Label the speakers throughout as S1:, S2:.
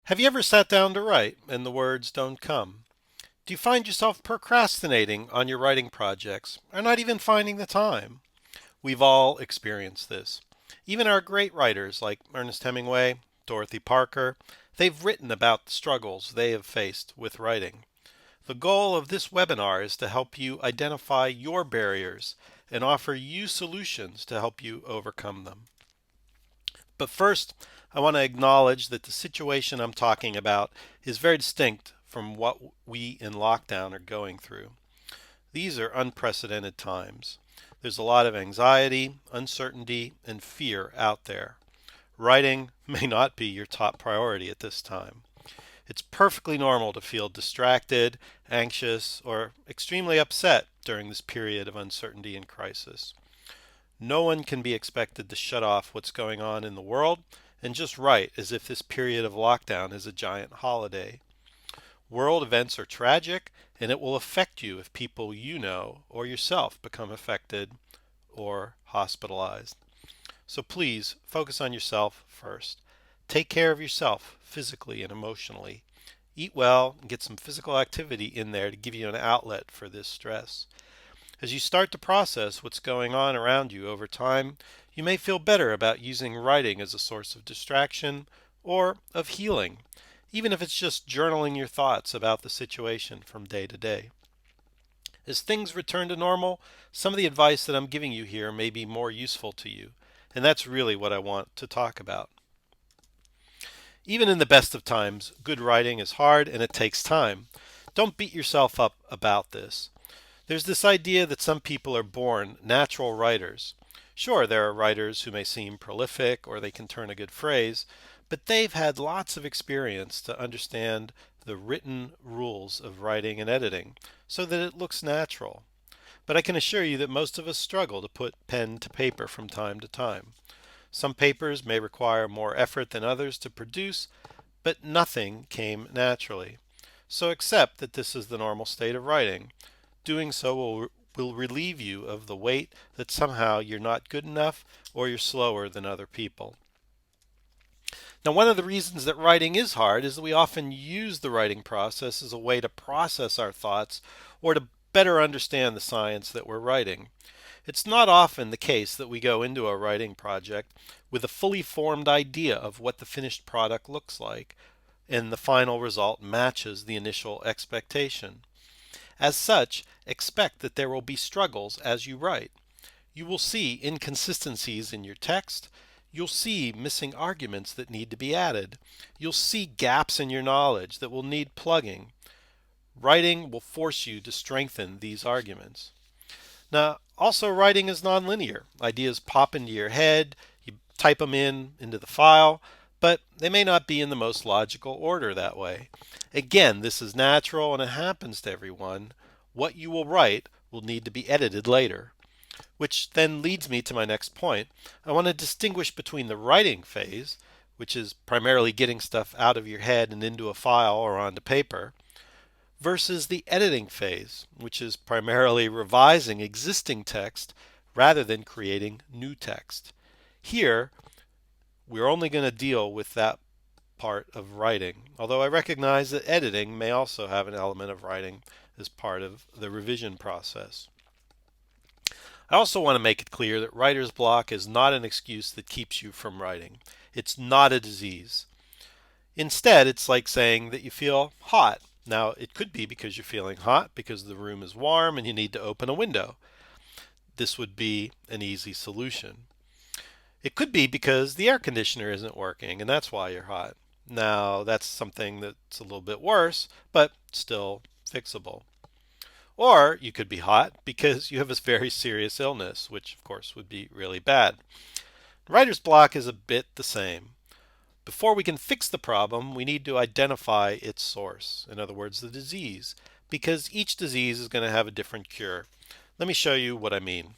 S1: Have you ever sat down to write and the words don't come? Do you find yourself procrastinating on your writing projects or not even finding the time? We've all experienced this. Even our great writers like Ernest Hemingway, Dorothy Parker, they've written about the struggles they have faced with writing. The goal of this webinar is to help you identify your barriers and offer you solutions to help you overcome them. But first, I want to acknowledge that the situation I'm talking about is very distinct from what we in lockdown are going through. These are unprecedented times. There's a lot of anxiety, uncertainty, and fear out there. Writing may not be your top priority at this time. It's perfectly normal to feel distracted, anxious, or extremely upset during this period of uncertainty and crisis. No one can be expected to shut off what's going on in the world and just write as if this period of lockdown is a giant holiday. World events are tragic, and it will affect you if people you know or yourself become affected or hospitalized. So please focus on yourself first. Take care of yourself physically and emotionally. Eat well and get some physical activity in there to give you an outlet for this stress. As you start to process what's going on around you over time, you may feel better about using writing as a source of distraction or of healing, even if it's just journaling your thoughts about the situation from day to day. As things return to normal, some of the advice that I'm giving you here may be more useful to you, and that's really what I want to talk about. Even in the best of times, good writing is hard and it takes time. Don't beat yourself up about this. There's this idea that some people are born natural writers. Sure, there are writers who may seem prolific or they can turn a good phrase, but they've had lots of experience to understand the written rules of writing and editing so that it looks natural. But I can assure you that most of us struggle to put pen to paper from time to time. Some papers may require more effort than others to produce, but nothing came naturally. So accept that this is the normal state of writing. Doing so will relieve you of the weight that somehow you're not good enough or you're slower than other people. Now, one of the reasons that writing is hard is that we often use the writing process as a way to process our thoughts or to better understand the science that we're writing. It's not often the case that we go into a writing project with a fully formed idea of what the finished product looks like, and the final result matches the initial expectation. As such, expect that there will be struggles as you write. You will see inconsistencies in your text. You'll see missing arguments that need to be added. You'll see gaps in your knowledge that will need plugging. Writing will force you to strengthen these arguments. Now, also writing is nonlinear. Ideas pop into your head, you type them into the file, but they may not be in the most logical order that way. Again, this is natural and it happens to everyone. What you will write will need to be edited later. Which then leads me to my next point. I want to distinguish between the writing phase, which is primarily getting stuff out of your head and into a file or onto paper, versus the editing phase, which is primarily revising existing text rather than creating new text. Here, we're only going to deal with that part of writing, although I recognize that editing may also have an element of writing as part of the revision process. I also want to make it clear that writer's block is not an excuse that keeps you from writing. It's not a disease. Instead, it's like saying that you feel hot. Now, it could be because you're feeling hot because the room is warm and you need to open a window. This would be an easy solution. It could be because the air conditioner isn't working and that's why you're hot. Now, that's something that's a little bit worse, but still fixable. Or you could be hot because you have a very serious illness, which of course would be really bad. Writer's block is a bit the same. Before we can fix the problem, we need to identify its source, in other words, the disease, because each disease is going to have a different cure. Let me show you what I mean.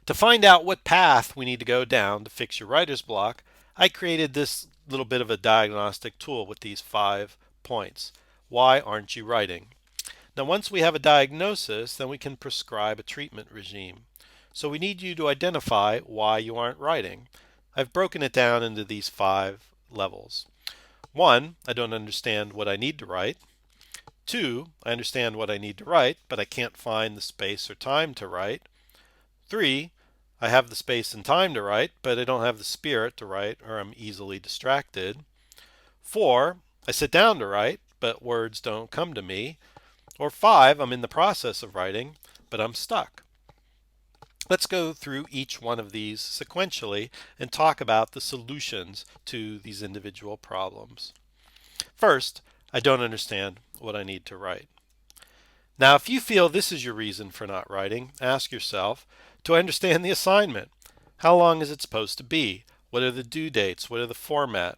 S1: To find out what path we need to go down to fix your writer's block, I created this little bit of a diagnostic tool with these 5 points. Why aren't you writing? Now, once we have a diagnosis, then we can prescribe a treatment regime. So we need you to identify why you aren't writing. I've broken it down into these 5 levels. One, I don't understand what I need to write. Two, I understand what I need to write, but I can't find the space or time to write. Three, I have the space and time to write, but I don't have the spirit to write, or I'm easily distracted. Four, I sit down to write, but words don't come to me. Or five, I'm in the process of writing, but I'm stuck. Let's go through each one of these sequentially and talk about the solutions to these individual problems. First, I don't understand what I need to write. Now, if you feel this is your reason for not writing, ask yourself, do I understand the assignment? How long is it supposed to be? What are the due dates? What are the format?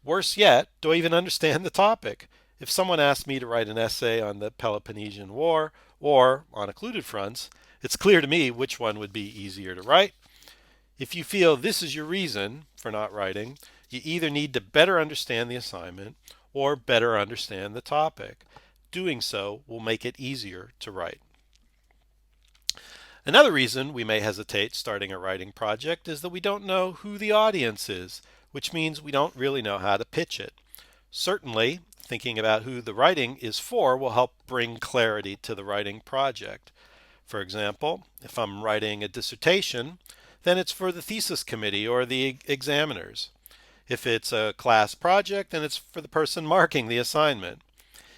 S1: Worse yet, do I even understand the topic? If someone asked me to write an essay on the Peloponnesian War or on occluded fronts, it's clear to me which one would be easier to write. If you feel this is your reason for not writing, you either need to better understand the assignment or better understand the topic. Doing so will make it easier to write. Another reason we may hesitate starting a writing project is that we don't know who the audience is, which means we don't really know how to pitch it. Certainly, thinking about who the writing is for will help bring clarity to the writing project. For example, if I'm writing a dissertation, then it's for the thesis committee or the examiners. If it's a class project, then it's for the person marking the assignment.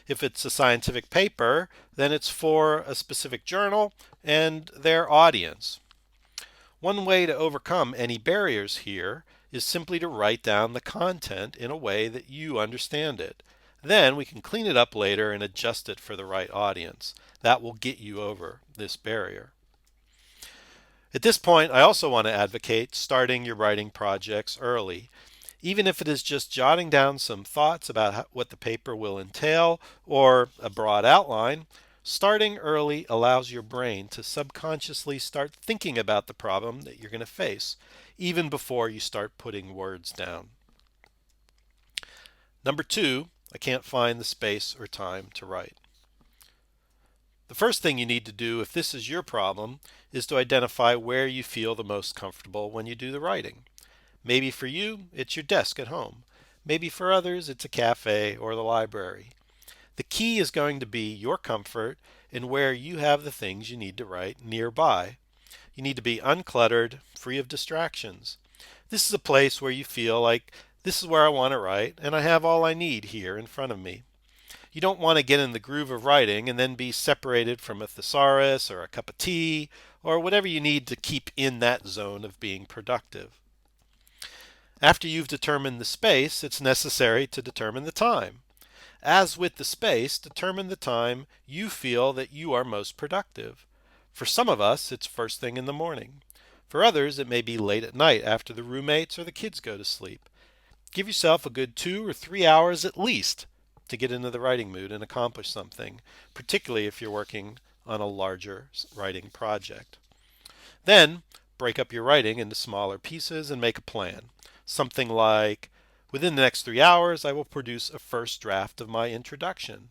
S1: If it's a scientific paper, then it's for a specific journal and their audience. One way to overcome any barriers here is simply to write down the content in a way that you understand it. Then we can clean it up later and adjust it for the right audience. That will get you over this barrier. At this point, I also want to advocate starting your writing projects early. Even if it is just jotting down some thoughts about what the paper will entail or a broad outline, starting early allows your brain to subconsciously start thinking about the problem that you're going to face, even before you start putting words down. Number two, I can't find the space or time to write. The first thing you need to do if this is your problem is to identify where you feel the most comfortable when you do the writing. Maybe for you, it's your desk at home. Maybe for others, it's a cafe or the library. The key is going to be your comfort and where you have the things you need to write nearby. You need to be uncluttered, free of distractions. This is a place where you feel like this is where I want to write and I have all I need here in front of me. You don't want to get in the groove of writing and then be separated from a thesaurus or a cup of tea or whatever you need to keep in that zone of being productive. After you've determined the space, it's necessary to determine the time. As with the space, determine the time you feel that you are most productive. For some of us, it's first thing in the morning. For others, it may be late at night after the roommates or the kids go to sleep. Give yourself a good 2 or 3 hours at least to get into the writing mood and accomplish something, particularly if you're working on a larger writing project. Then, break up your writing into smaller pieces and make a plan. Something like, within the next 3 hours, I will produce a first draft of my introduction.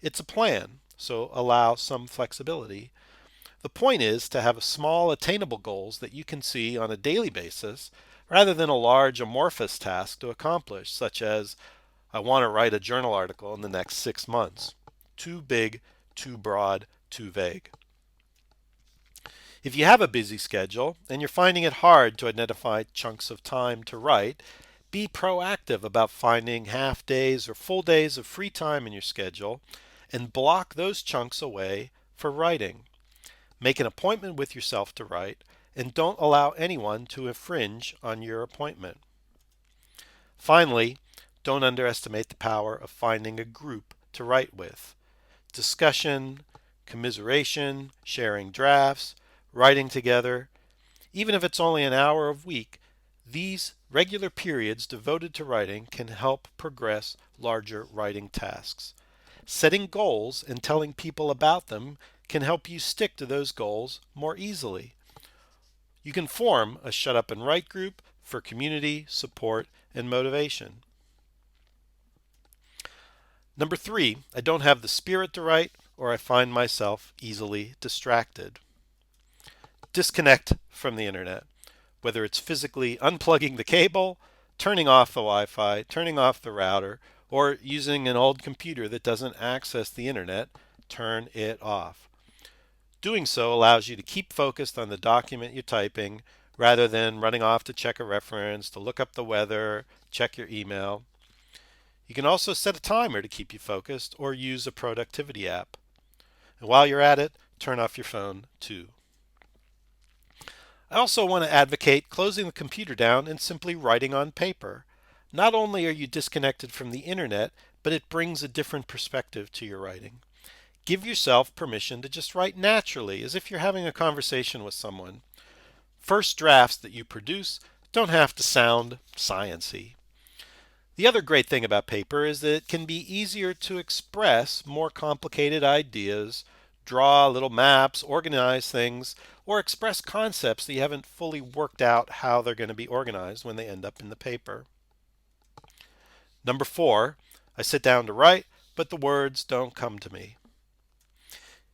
S1: It's a plan, so allow some flexibility. The point is to have small, attainable goals that you can see on a daily basis rather than a large, amorphous task to accomplish, such as, I want to write a journal article in the next 6 months. Too big, too broad, too vague. If you have a busy schedule and you're finding it hard to identify chunks of time to write, be proactive about finding half days or full days of free time in your schedule and block those chunks away for writing. Make an appointment with yourself to write and don't allow anyone to infringe on your appointment. Finally, don't underestimate the power of finding a group to write with. Discussion, commiseration, sharing drafts, writing together, even if it's only an hour a week, these regular periods devoted to writing can help progress larger writing tasks. Setting goals and telling people about them can help you stick to those goals more easily. You can form a Shut Up and Write group for community, support, and motivation. Number 3, I don't have the spirit to write or I find myself easily distracted. Disconnect from the internet, whether it's physically unplugging the cable, turning off the Wi-Fi, turning off the router, or using an old computer that doesn't access the internet, turn it off. Doing so allows you to keep focused on the document you're typing rather than running off to check a reference, to look up the weather, check your email. You can also set a timer to keep you focused or use a productivity app. And while you're at it, turn off your phone too. I also want to advocate closing the computer down and simply writing on paper. Not only are you disconnected from the internet, but it brings a different perspective to your writing. Give yourself permission to just write naturally, as if you're having a conversation with someone. First drafts that you produce don't have to sound sciency. The other great thing about paper is that it can be easier to express more complicated ideas, draw little maps, organize things, or express concepts that you haven't fully worked out how they're going to be organized when they end up in the paper. Number 4, I sit down to write, but the words don't come to me.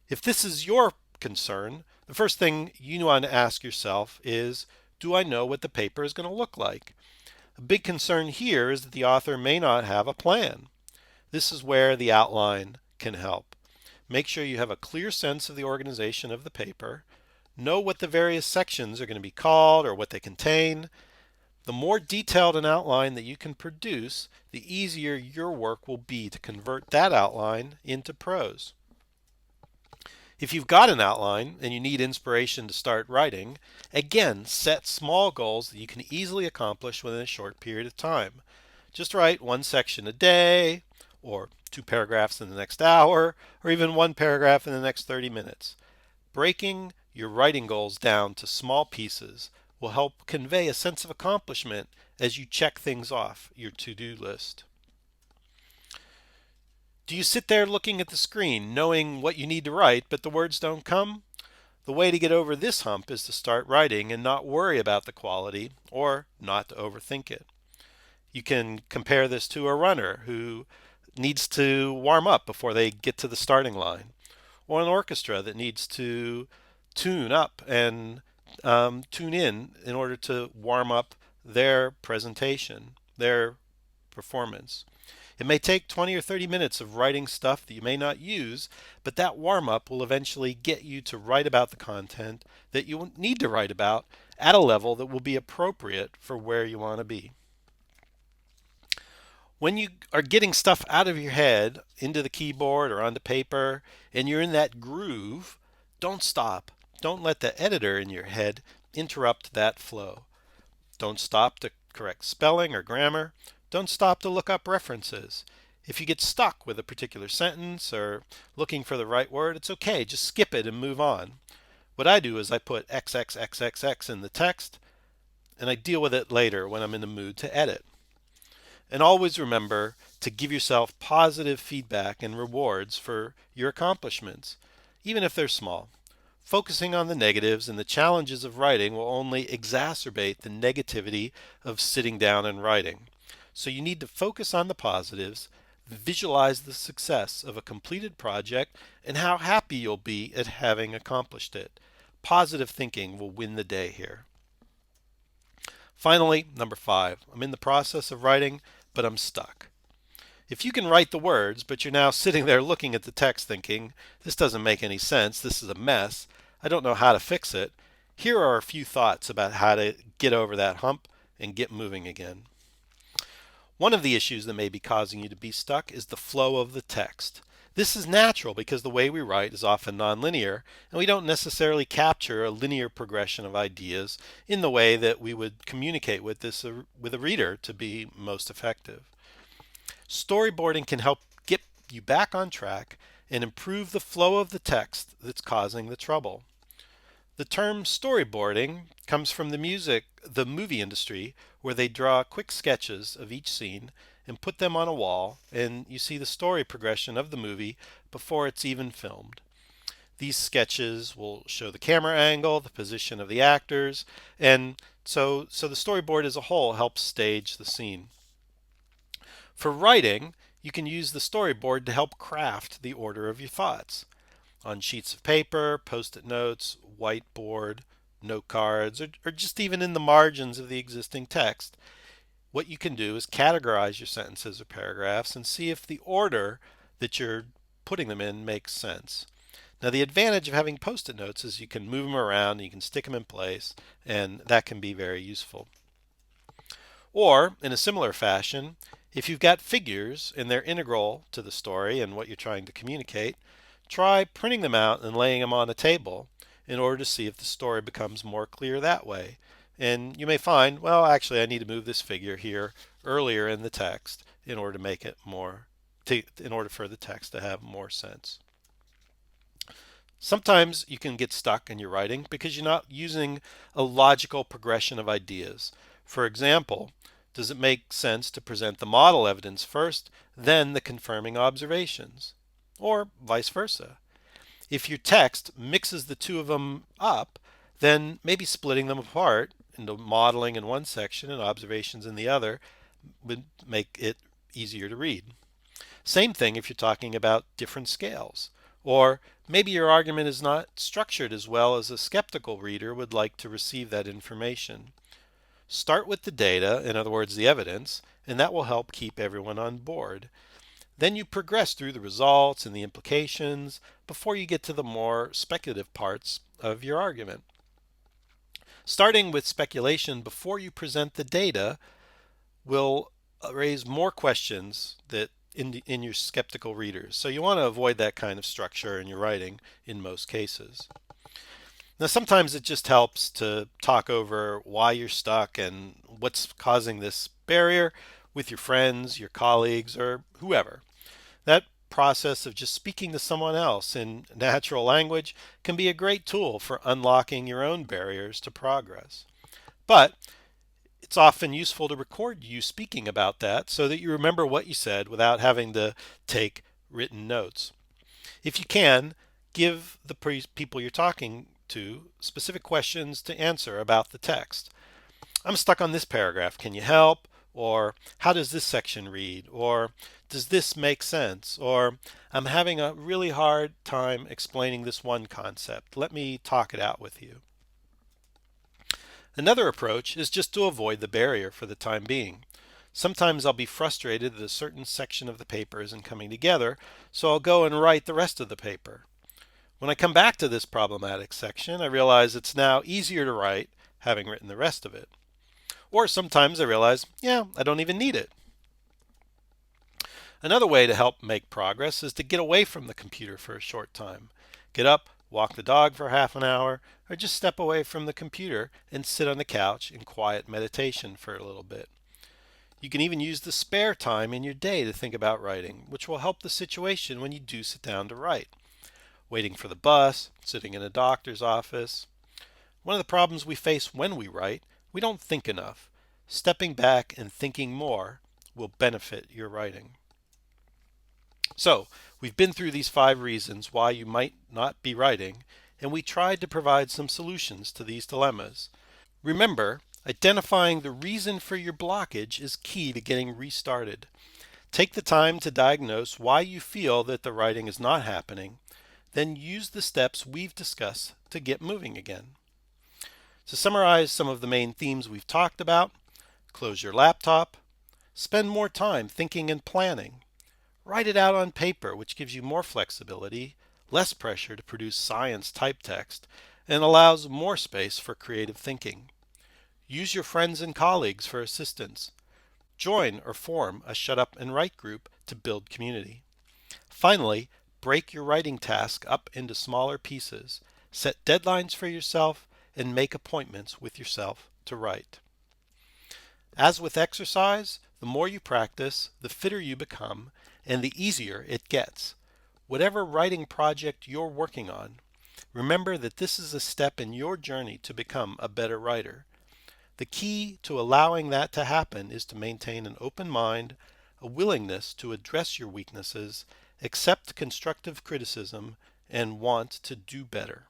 S1: If this is your concern, the first thing you want to ask yourself is, do I know what the paper is going to look like? A big concern here is that the author may not have a plan. This is where the outline can help. Make sure you have a clear sense of the organization of the paper. Know what the various sections are going to be called or what they contain. The more detailed an outline that you can produce, the easier your work will be to convert that outline into prose. If you've got an outline and you need inspiration to start writing, again, set small goals that you can easily accomplish within a short period of time. Just write one section a day, or 2 paragraphs in the next hour, or even 1 paragraph in the next 30 minutes. Breaking your writing goals down to small pieces will help convey a sense of accomplishment as you check things off your to-do list. Do you sit there looking at the screen, knowing what you need to write, but the words don't come? The way to get over this hump is to start writing and not worry about the quality or not to overthink it. You can compare this to a runner who needs to warm up before they get to the starting line, or an orchestra that needs to tune up and tune in order to warm up their presentation, their performance. It may take 20 or 30 minutes of writing stuff that you may not use, but that warm-up will eventually get you to write about the content that you need to write about at a level that will be appropriate for where you want to be. When you are getting stuff out of your head into the keyboard or onto paper and you're in that groove, don't stop. Don't let the editor in your head interrupt that flow. Don't stop to correct spelling or grammar. Don't stop to look up references. If you get stuck with a particular sentence or looking for the right word, it's okay. Just skip it and move on. What I do is I put XXXXX in the text and I deal with it later when I'm in the mood to edit. And always remember to give yourself positive feedback and rewards for your accomplishments, even if they're small. Focusing on the negatives and the challenges of writing will only exacerbate the negativity of sitting down and writing. So you need to focus on the positives, visualize the success of a completed project, and how happy you'll be at having accomplished it. Positive thinking will win the day here. Finally, number 5, I'm in the process of writing, but I'm stuck. If you can write the words, but you're now sitting there looking at the text thinking, this doesn't make any sense, this is a mess, I don't know how to fix it, here are a few thoughts about how to get over that hump and get moving again. One of the issues that may be causing you to be stuck is the flow of the text. This is natural because the way we write is often nonlinear, and we don't necessarily capture a linear progression of ideas in the way that we would communicate with a reader to be most effective. Storyboarding can help get you back on track and improve the flow of the text that's causing the trouble. The term storyboarding comes from the movie industry, where they draw quick sketches of each scene and put them on a wall, and you see the story progression of the movie before it's even filmed. These sketches will show the camera angle, the position of the actors, and so the storyboard as a whole helps stage the scene. For writing, you can use the storyboard to help craft the order of your thoughts. On sheets of paper, post-it notes, whiteboard, note cards, or just even in the margins of the existing text. what you can do is categorize your sentences or paragraphs and see if the order that you're putting them in makes sense. Now, the advantage of having post-it notes is you can move them around, you can stick them in place, and that can be very useful. Or, in a similar fashion, if you've got figures and they're integral to the story and what you're trying to communicate, try printing them out and laying them on a table in order to see if the story becomes more clear that way. And you may find, well, actually, I need to move this figure here earlier in the text in order to make it more, in order for the text to have more sense. Sometimes you can get stuck in your writing because you're not using a logical progression of ideas. For example, does it make sense to present the model evidence first, then the confirming observations? Or vice versa. If your text mixes the two of them up, then maybe splitting them apart into modeling in one section and observations in the other would make it easier to read. Same thing if you're talking about different scales. Or maybe your argument is not structured as well as a skeptical reader would like to receive that information. Start with the data, in other words, the evidence, and that will help keep everyone on board. Then you progress through the results and the implications before you get to the more speculative parts of your argument. Starting with speculation before you present the data will raise more questions that in your skeptical readers. So you want to avoid that kind of structure in your writing in most cases. Now, sometimes it just helps to talk over why you're stuck and what's causing this barrier with your friends, your colleagues, or whoever. That process of just speaking to someone else in natural language can be a great tool for unlocking your own barriers to progress. But it's often useful to record you speaking about that so that you remember what you said without having to take written notes. If you can, give the people you're talking to specific questions to answer about the text. I'm stuck on this paragraph. Can you help? Or how does this section read? Or does this make sense? Or I'm having a really hard time explaining this one concept. Let me talk it out with you. Another approach is just to avoid the barrier for the time being. Sometimes I'll be frustrated that a certain section of the paper isn't coming together, so I'll go and write the rest of the paper. When I come back to this problematic section, I realize it's now easier to write having written the rest of it. Or sometimes I realize, yeah, I don't even need it. Another way to help make progress is to get away from the computer for a short time. Get up, walk the dog for half an hour, or just step away from the computer and sit on the couch in quiet meditation for a little bit. You can even use the spare time in your day to think about writing, which will help the situation when you do sit down to write. Waiting for the bus, sitting in a doctor's office. One of the problems we face when we write, we don't think enough. Stepping back and thinking more will benefit your writing. So, we've been through these 5 reasons why you might not be writing, and we tried to provide some solutions to these dilemmas. Remember, identifying the reason for your blockage is key to getting restarted. Take the time to diagnose why you feel that the writing is not happening, then use the steps we've discussed to get moving again. To summarize some of the main themes we've talked about, close your laptop, spend more time thinking and planning, write it out on paper, which gives you more flexibility, less pressure to produce science type text, and allows more space for creative thinking. Use your friends and colleagues for assistance. Join or form a Shut Up and Write group to build community. Finally, break your writing task up into smaller pieces. Set deadlines for yourself and make appointments with yourself to write. As with exercise, the more you practice, the fitter you become, and the easier it gets. Whatever writing project you're working on, remember that this is a step in your journey to become a better writer. The key to allowing that to happen is to maintain an open mind, a willingness to address your weaknesses, accept constructive criticism, and want to do better.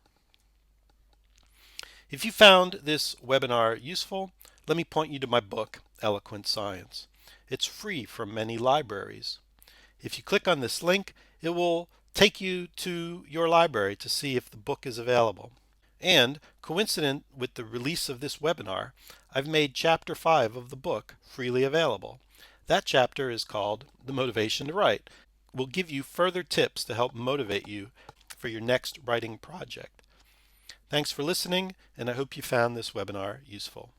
S1: If you found this webinar useful, let me point you to my book, Eloquent Science. It's free from many libraries. If you click on this link, it will take you to your library to see if the book is available. And coincident with the release of this webinar, I've made Chapter 5 of the book freely available. That chapter is called The Motivation to Write. Will give you further tips to help motivate you for your next writing project. Thanks for listening, and I hope you found this webinar useful.